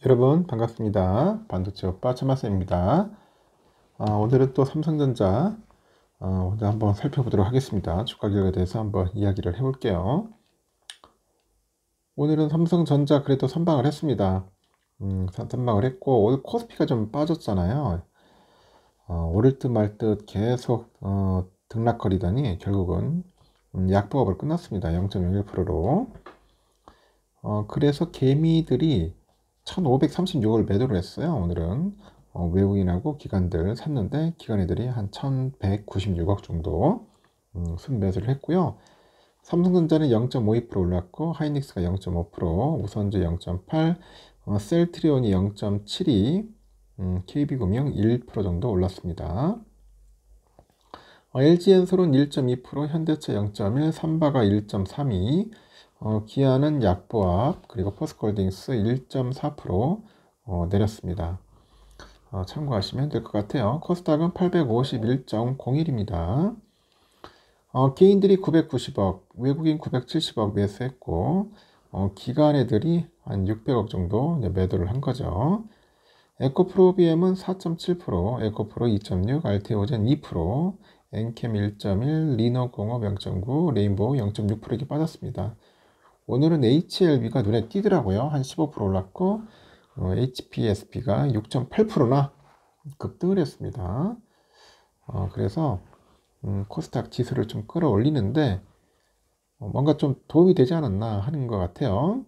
여러분 반갑습니다. 반도체 오빠 천마쌤입니다. 오늘은 또 삼성전자 오늘 한번 살펴보도록 하겠습니다. 주가 결과에 대해서 한번 이야기를 해볼게요. 오늘은 삼성전자 그래도 선방을 했습니다. 선방을 했고 오늘 코스피가 좀 빠졌잖아요. 오를 듯 말 듯 계속 등락거리더니 결국은 약보합을 끝났습니다. 0.01%로. 그래서 개미들이 1536을 매도를 했어요. 오늘은 외국인하고 기관들 샀는데 기관 애들이 한 1196억 정도 순매수를 했고요. 삼성전자는 0.52% 올랐고 하이닉스가 0.5%, 우선주 0.8, 셀트리온이 0.72, KB금융 1% 정도 올랐습니다. LG엔솔은 1.2%, 현대차 0.1, 삼바가 1.32, 기아는 약보합, 그리고 포스코홀딩스 1.4% 내렸습니다. 참고하시면 될 것 같아요. 코스닥은 851.01입니다. 개인들이 990억, 외국인 970억 매수했고, 기관 애들이 한 600억 정도 매도를 한 거죠. 에코프로비엠은 4.7%, 에코프로 2.6, 알테오젠 2%, 엔캠 1.1, 리너공업 0.9, 레인보우 0.6% 이렇게 빠졌습니다. 오늘은 HLB가 눈에 띄더라고요. 한 15% 올랐고 HPSB가 6.8%나 급등을 했습니다. 그래서 코스닥 지수를 좀 끌어올리는데 뭔가 좀 도움이 되지 않았나 하는 것 같아요.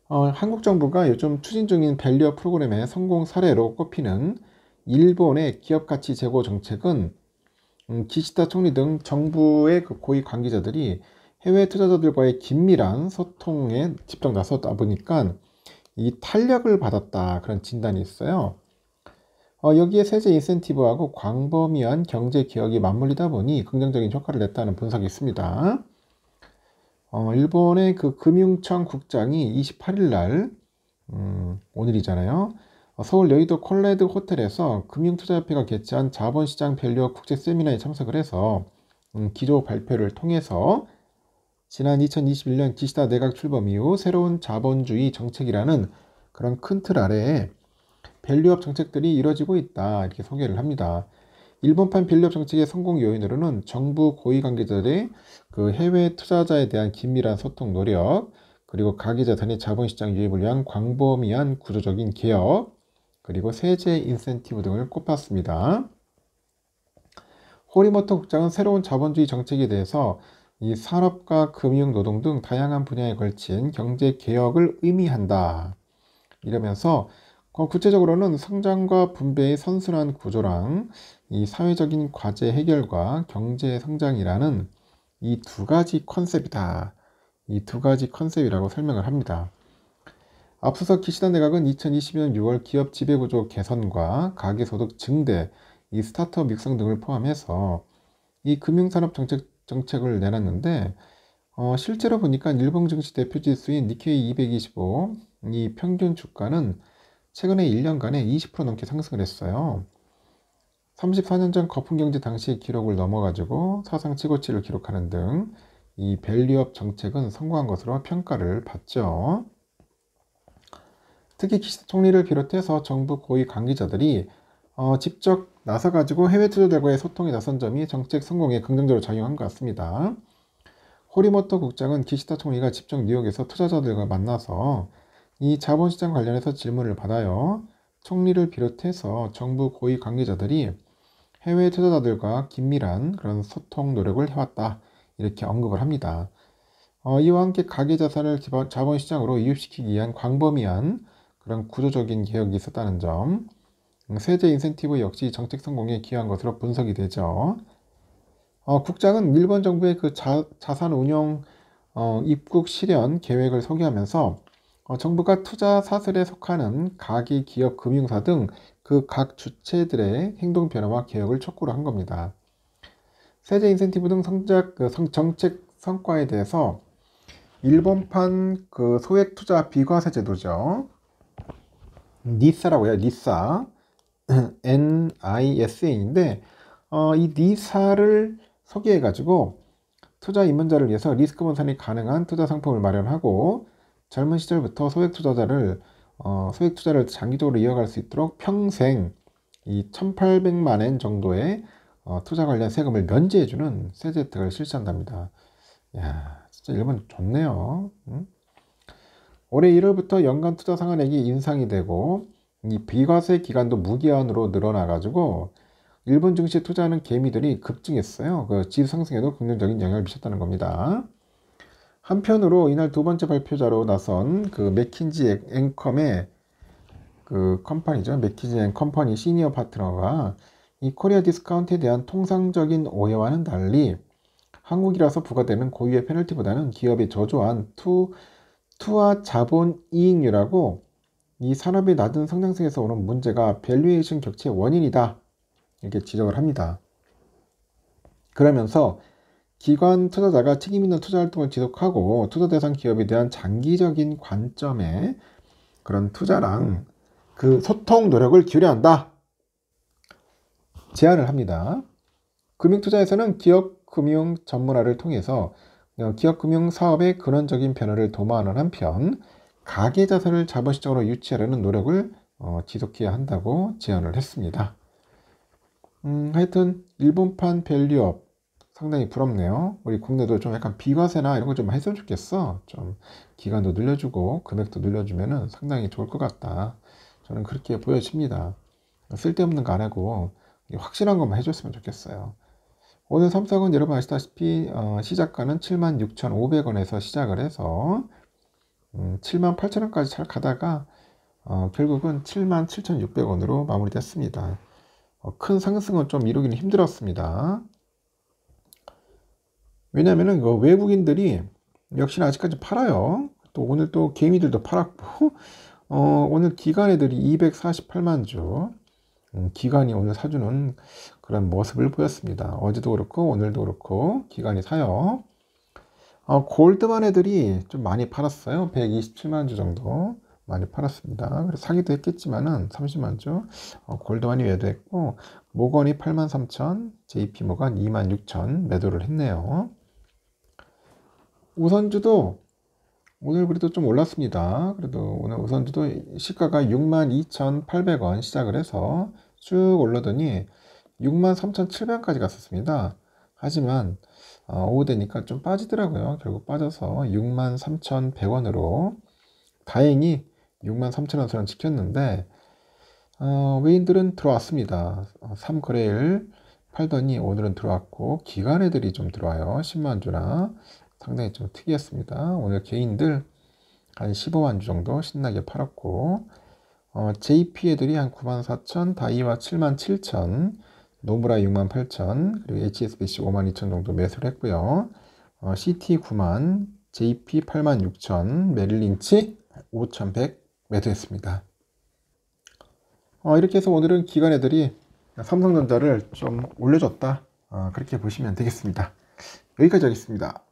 한국 정부가 요즘 추진 중인 밸류업 프로그램의 성공 사례로 꼽히는 일본의 기업가치 제고 정책은 기시다 총리 등 정부의 그 고위 관계자들이 해외 투자자들과의 긴밀한 소통에 직접 나서다 보니까 이 탄력을 받았다 그런 진단이 있어요. 여기에 세제 인센티브하고 광범위한 경제 개혁이 맞물리다 보니 긍정적인 효과를 냈다는 분석이 있습니다. 일본의 그 금융청 국장이 28일 날 오늘이잖아요. 서울 여의도 콜레드 호텔에서 금융투자협회가 개최한 자본시장 밸류업 국제 세미나에 참석을 해서 기조 발표를 통해서 지난 2021년 기시다 내각 출범 이후 새로운 자본주의 정책이라는 그런 큰 틀 아래에 밸류업 정책들이 이뤄지고 있다 이렇게 소개를 합니다. 일본판 밸류업 정책의 성공 요인으로는 정부 고위 관계자들의 그 해외 투자자에 대한 긴밀한 소통 노력, 그리고 가계자 단위 자본시장 유입을 위한 광범위한 구조적인 개혁, 그리고 세제 인센티브 등을 꼽았습니다. 호리모토 국장은 새로운 자본주의 정책에 대해서 이 산업과 금융, 노동 등 다양한 분야에 걸친 경제 개혁을 의미한다. 이러면서 구체적으로는 성장과 분배의 선순환 구조랑 이 사회적인 과제 해결과 경제 성장이라는 이 두 가지 컨셉이다. 이 두 가지 컨셉이라고 설명을 합니다. 앞서서 기시다 내각은 2020년 6월 기업 지배구조 개선과 가계소득 증대, 이 스타트업 육성 등을 포함해서 이 금융산업 정책을 내놨는데 실제로 보니까 일본 증시 대표 지수인 니케이 225, 이 평균 주가는 최근에 1년간에 20% 넘게 상승을 했어요. 34년 전 거품 경제 당시의 기록을 넘어가지고 사상 최고치를 기록하는 등 이 밸류업 정책은 성공한 것으로 평가를 받죠. 특히 기시다 총리를 비롯해서 정부 고위 관계자들이 직접 나서가지고 해외 투자자들과의 소통에 나선 점이 정책 성공에 긍정적으로 작용한 것 같습니다. 호리모토 국장은 기시다 총리가 직접 뉴욕에서 투자자들과 만나서 이 자본시장 관련해서 질문을 받아요. 총리를 비롯해서 정부 고위 관계자들이 해외 투자자들과 긴밀한 그런 소통 노력을 해왔다. 이렇게 언급을 합니다. 이와 함께 가계자산을 자본시장으로 이입시키기 위한 광범위한 그런 구조적인 개혁이 있었다는 점, 세제 인센티브 역시 정책 성공에 기여한 것으로 분석이 되죠. 국장은 일본 정부의 그 자산 운용 입국 실현 계획을 소개하면서 정부가 투자 사슬에 속하는 가계, 기업, 금융사 등 그 각 주체들의 행동 변화와 개혁을 촉구를 한 겁니다. 세제 인센티브 등 정책 성과에 대해서 일본판 그 소액 투자 비과세 제도죠. 니사라고 해요. 니사. NISA인데 이 니사를 소개해 가지고 투자 입문자를 위해서 리스크 분산이 가능한 투자 상품을 마련하고 젊은 시절부터 소액 투자를 장기적으로 이어갈 수 있도록 평생 이 1,800만 엔 정도의 투자 관련 세금을 면제해주는 세제 혜택을 실시한답니다. 야, 진짜 일본 좋네요. 응? 올해 1월부터 연간 투자 상한액이 인상이 되고 이 비과세 기간도 무기한으로 늘어나가지고 일본 증시에 투자하는 개미들이 급증했어요. 그 지수 상승에도 긍정적인 영향을 미쳤다는 겁니다. 한편으로 이날 두 번째 발표자로 나선 그 맥킨지 앤컴의 그 컴퍼니죠. 맥킨지 앤 컴퍼니 시니어 파트너가 이 코리아 디스카운트에 대한 통상적인 오해와는 달리 한국이라서 부과되는 고유의 페널티보다는 기업이 저조한 투하 자본 이익률하고 이 산업의 낮은 성장성에서 오는 문제가 밸류에이션 격차의 원인이다, 이렇게 지적을 합니다. 그러면서 기관 투자자가 책임 있는 투자 활동을 지속하고 투자 대상 기업에 대한 장기적인 관점의 그런 투자랑 그 소통 노력을 기울여야 한다, 제안을 합니다. 금융투자에서는 기업금융 전문화를 통해서 기업금융 사업의 근원적인 변화를 도모하는 한편 가계자산을 자본시장으로 유치하려는 노력을 지속해야 한다고 제안을 했습니다. 하여튼 일본판 밸류업 상당히 부럽네요. 우리 국내도 좀 약간 비과세나 이런 거 좀 했으면 좋겠어. 좀 기간도 늘려주고 금액도 늘려주면은 상당히 좋을 것 같다, 저는 그렇게 보여집니다. 쓸데없는 거 안 하고 확실한 것만 해줬으면 좋겠어요. 오늘 삼성은 여러분 아시다시피 시작가는 76,500원에서 시작을 해서 78,000원까지 잘 가다가 결국은 77,600원으로 마무리됐습니다. 큰 상승은 좀 이루기는 힘들었습니다. 왜냐면은 그 외국인들이 역시나 아직까지 팔아요. 또 오늘 또 개미들도 팔았고 오늘 기관 애들이 248만 주, 기관이 오늘 사주는 그런 모습을 보였습니다. 어제도 그렇고 오늘도 그렇고 기관이 사요. 골드만 애들이 좀 많이 팔았어요. 127만 주 정도 많이 팔았습니다. 그래서 사기도 했겠지만은 30만 주 골드만이 매도했고, 모건이 83,000, JP 모건 26,000 매도를 했네요. 우선주도 오늘 그래도 좀 올랐습니다. 그래도 오늘 우선주도 시가가 62,800원 시작을 해서 쭉 올라더니 63,700원까지 갔었습니다. 하지만 오후 되니까 좀 빠지더라고요. 결국 빠져서 63,100원으로 다행히 63,000원 선을 지켰는데 외인들은 들어왔습니다. 3거래일 팔더니 오늘은 들어왔고 기관 애들이 좀 들어와요. 10만 주나 상당히 좀 특이했습니다. 오늘 개인들 한 15만 주 정도 신나게 팔았고 JP 애들이 한 94,000, 다이와 77,000, 노무라 68,000, 그리고 HSBC 52,000 정도 매수를 했고요. CT 9만, JP 86,000, 메릴린치 5,100 매도했습니다. 이렇게 해서 오늘은 기관 애들이 삼성전자를 좀 올려줬다, 그렇게 보시면 되겠습니다. 여기까지 하겠습니다.